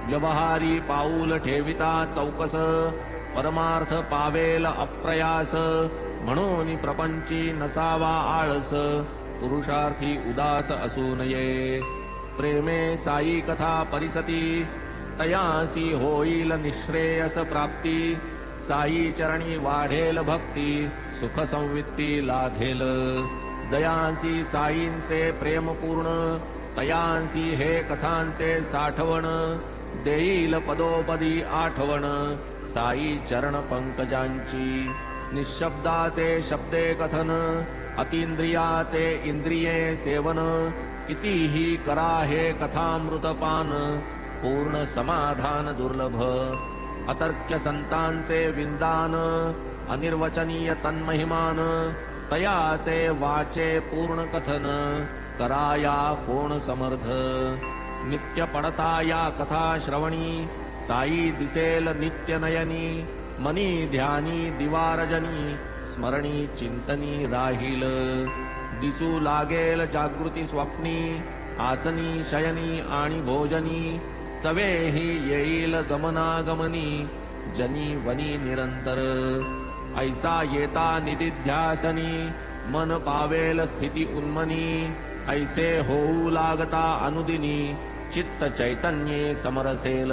व्यवहारी पाऊल ठेविता चौकस, परमार्थ पावेल अप्रयास, म्हणून प्रपंची नसावा आळस, पुरुषार्थी उदास असू नये. प्रेमे साई कथा परिसती, तयासी होईल निश्रेयस प्राप्ती, साई चरणी वाढेल भक्ती, सुख संवित्ती लाधेल. दयांसी साईंचे प्रेम पूर्ण, तयांसी हे कथांचे साठवण, देईल पदोपदी आठवण, साई चरण पंकजांची. निशब्दाचे शब्दे कथन, अतींद्रियाचे इंद्रिये सेवन, कितीही करा हे कथामृतपान, पूर्ण समाधान दुर्लभ. अतर्क्य संतांचे विंदान, अनिर्वचनीय तन्महिमान, तयाचे वाचे पूर्ण कथन, कराया कोण समर्थ. नित्य पडता या कथा श्रवणी, साई दिसेल नित्य नयनी, मनी ध्यानी दिवारजनी, स्मरणी चिंतनी राहील. दिसू लागेल जागृती स्वप्नी, आसनी शयनी आणि भोजनी, सवेही येईल गमनागमनी, जनी वनी निरंतर. ऐसा येता निदिध्यासनी, मन पावेल स्थिती उन्मनी, ऐसे होऊ लागता अनुदिनी, चित्त चैतन्ये समरसेल.